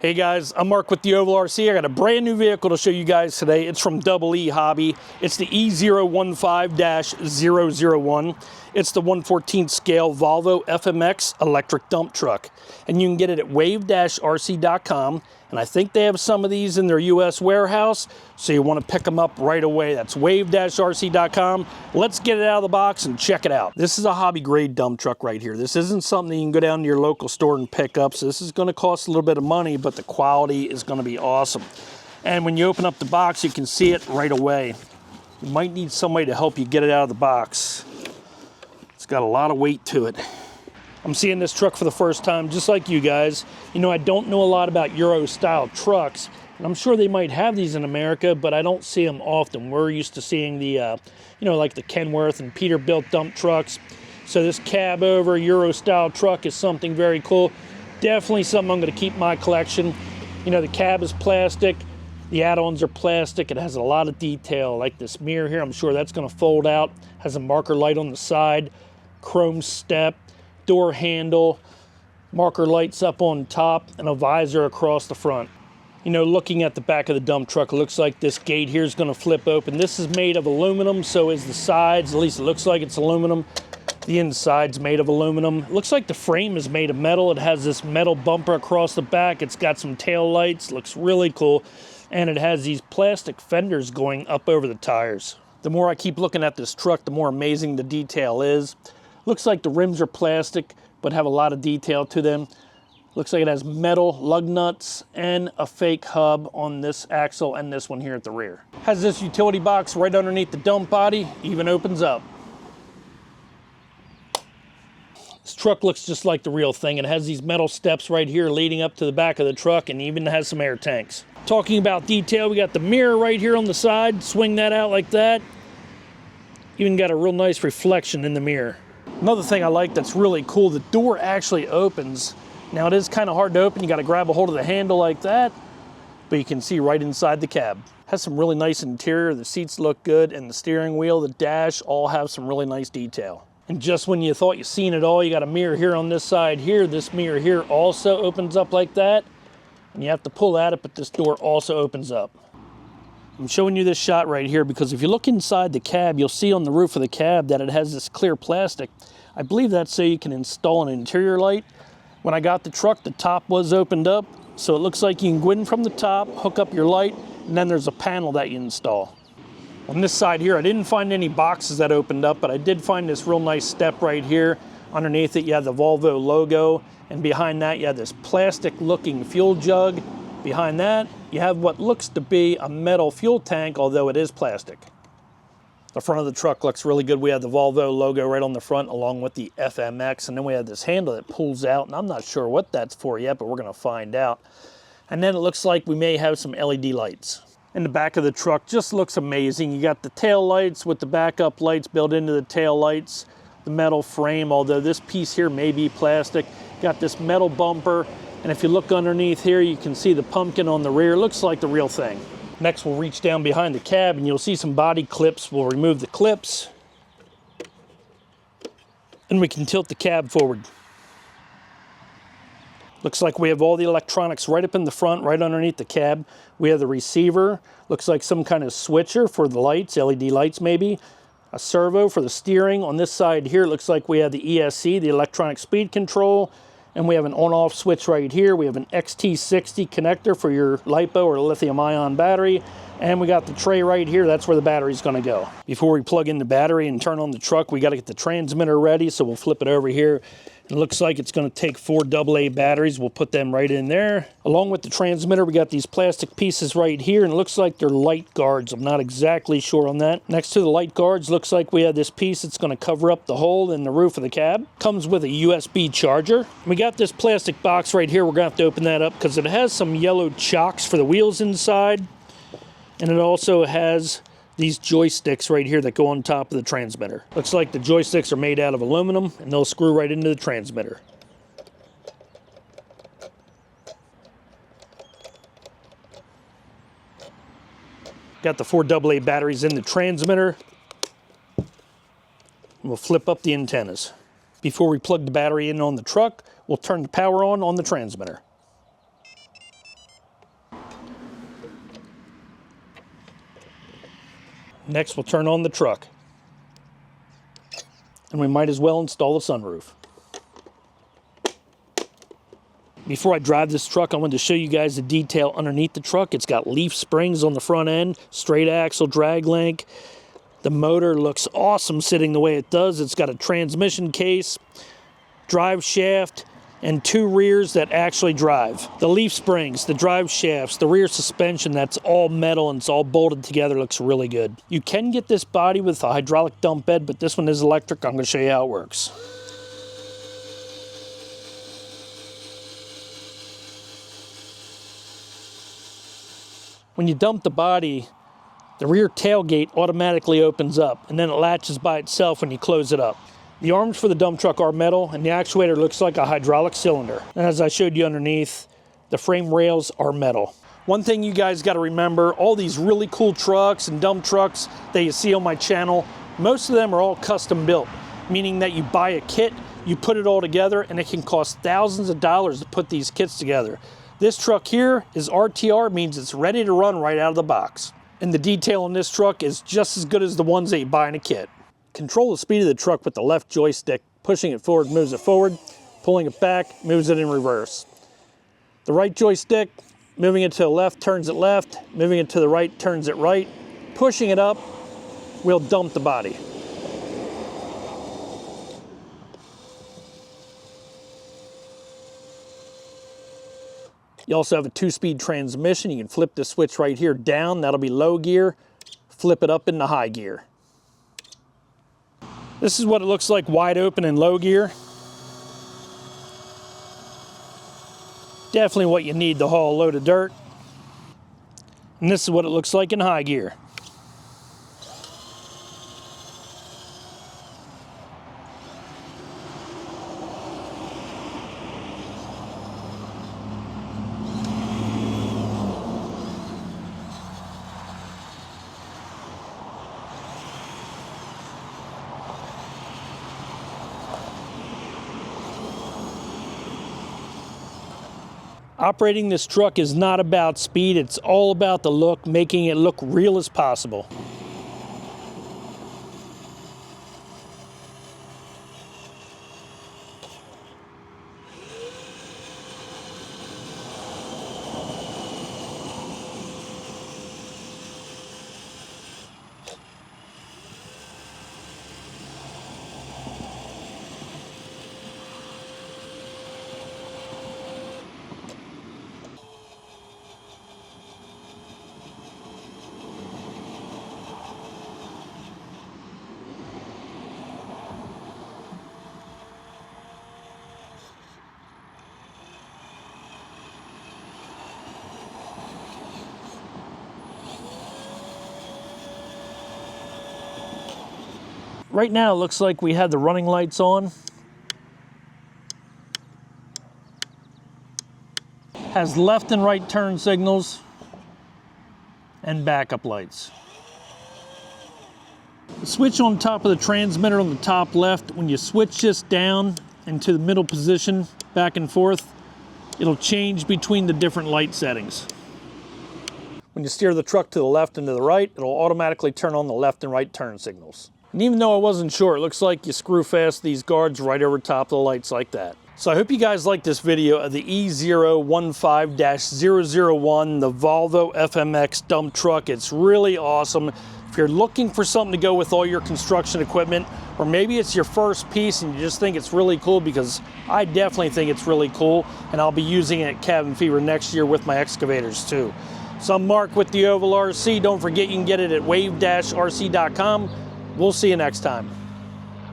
Hey guys, I'm Mark with the Oval RC. I got a brand new vehicle to show you guys today. It's from Double E Hobby. It's the E015-001. It's the 1/14 scale Volvo FMX electric dump truck. And you can get it at wave-rc.com. And I think they have some of these in their US warehouse, so you want to pick them up right away. That's wave-rc.com. Let's get it out of the box and check it out. This is a hobby grade dump truck right here. This isn't something you can go down to your local store and pick up. So this is going to cost a little bit of money, but the quality is going to be awesome. And when you open up the box, you can see it right away. You might need somebody to help you get it out of the box. It's got a lot of weight to it. I'm seeing this truck for the first time, just like you guys. You know, I don't know a lot about Euro-style trucks, and I'm sure they might have these in America, but I don't see them often. We're used to seeing the, you know, like the Kenworth and Peterbilt dump trucks. So this cab-over Euro-style truck is something very cool. Definitely something I'm going to keep in my collection. You know, the cab is plastic. The add-ons are plastic. It has a lot of detail, like this mirror here. I'm sure that's going to fold out. Has a marker light on the side, chrome step, door handle, marker lights up on top, and a visor across the front. You know, looking at the back of the dump truck, it looks like this gate here is going to flip open. This is made of aluminum, so is the sides. At least it looks like it's aluminum. The inside's made of aluminum. It looks like the frame is made of metal. It has this metal bumper across the back. It's got some tail lights. Looks really cool. And it has these plastic fenders going up over the tires. The more I keep looking at this truck, the more amazing the detail is. Looks like the rims are plastic, but have a lot of detail to them. Looks like it has metal lug nuts and a fake hub on this axle and this one here at the rear. Has this utility box right underneath the dump body, even opens up. This truck looks just like the real thing. It has these metal steps right here leading up to the back of the truck, and even has some air tanks. Talking about detail, we got the mirror right here on the side. Swing that out like that. Even got a real nice reflection in the mirror. Another thing I like that's really cool, the door actually opens. Now it is kind of hard to open. You got to grab a hold of the handle like that, but you can see right inside the cab. Has some really nice interior. The seats look good, and the steering wheel, the dash, all have some really nice detail. And just when you thought you'd seen it all, you got a mirror here on this side here. This mirror here also opens up like that, and you have to pull at it, but this door also opens up. I'm showing you this shot right here because if you look inside the cab, you'll see on the roof of the cab that it has this clear plastic. I believe that's so you can install an interior light. When I got the truck, the top was opened up, so it looks like you can go in from the top, hook up your light, and then there's a panel that you install. On this side here, I didn't find any boxes that opened up, but I did find this real nice step right here. Underneath it, you have the Volvo logo, and behind that, you have this plastic-looking fuel jug. Behind that, you have what looks to be a metal fuel tank, although it is plastic. The front of the truck looks really good. We have the Volvo logo right on the front along with the FMX, and then we have this handle that pulls out, and I'm not sure what that's for yet, but we're going to find out. And then it looks like we may have some LED lights. And the back of the truck just looks amazing. You got the tail lights with the backup lights built into the tail lights, the metal frame, although this piece here may be plastic. Got this metal bumper. And if you look underneath here, you can see the pumpkin on the rear. Looks like the real thing. Next, we'll reach down behind the cab and you'll see some body clips. We'll remove the clips. And we can tilt the cab forward. Looks like we have all the electronics right up in the front, right underneath the cab. We have the receiver. Looks like some kind of switcher for the lights, LED lights maybe. A servo for the steering. On this side here, it looks like we have the ESC, the electronic speed control. And we have an on-off switch right here. We have an XT60 connector for your LiPo or lithium-ion battery. And we got the tray right here. That's where the battery's going to go. Before we plug in the battery and turn on the truck, we got to get the transmitter ready. So we'll flip it over here. It looks like it's going to take 4 AA batteries. We'll put them right in there. Along with the transmitter, we got these plastic pieces right here, and it looks like they're light guards. I'm not exactly sure on that. Next to the light guards, looks like we have this piece that's going to cover up the hole in the roof of the cab. Comes with a USB charger. We got this plastic box right here. We're going to have to open that up because it has some yellow chocks for the wheels inside, and it also has these joysticks right here that go on top of the transmitter. Looks like the joysticks are made out of aluminum, and they'll screw right into the transmitter. Got the 4 AA batteries in the transmitter. We'll flip up the antennas. Before we plug the battery in on the truck, we'll turn the power on the transmitter. Next, we'll turn on the truck. And we might as well install the sunroof. Before I drive this truck, I wanted to show you guys the detail underneath the truck. It's got leaf springs on the front end, straight axle drag link. The motor looks awesome sitting the way it does. It's got a transmission case, drive shaft, and 2 rears that actually drive. The leaf springs, the drive shafts, the rear suspension, that's all metal and it's all bolted together. Looks really good. You can get this body with a hydraulic dump bed, but this one is electric. I'm going to show you how it works. When you dump the body, the rear tailgate automatically opens up and then it latches by itself when you close it up. The arms for the dump truck are metal and the actuator looks like a hydraulic cylinder. And as I showed you underneath, the frame rails are metal. One thing you guys got to remember, all these really cool trucks and dump trucks that you see on my channel, most of them are all custom built, meaning that you buy a kit, you put it all together, and it can cost thousands of dollars to put these kits together. This truck here is RTR, means it's ready to run right out of the box. And the detail on this truck is just as good as the ones that you buy in a kit. Control the speed of the truck with the left joystick. Pushing it forward moves it forward, pulling it back moves it in reverse. The right joystick, moving it to the left turns it left, moving it to the right turns it right. Pushing it up will dump the body. You also have a 2-speed transmission. You can flip the switch right here down, that'll be low gear. Flip it up into high gear. This is what it looks like wide open in low gear. Definitely what you need to haul a load of dirt. And this is what it looks like in high gear. Operating this truck is not about speed, it's all about the look, making it look real as possible. Right now it looks like we have the running lights on. Has left and right turn signals and backup lights. The switch on top of the transmitter on the top left, when you switch this down into the middle position, back and forth, it'll change between the different light settings. When you steer the truck to the left and to the right, it'll automatically turn on the left and right turn signals. And even though I wasn't sure, it looks like you screw fast these guards right over top of the lights like that. So I hope you guys like this video of the E015-001, the Volvo FMX dump truck. It's really awesome. If you're looking for something to go with all your construction equipment, or maybe it's your first piece and you just think it's really cool, because I definitely think it's really cool, and I'll be using it at Cabin Fever next year with my excavators too. So I'm Mark with the Ovalrc. Don't forget you can get it at wave-rc.com. We'll see you next time.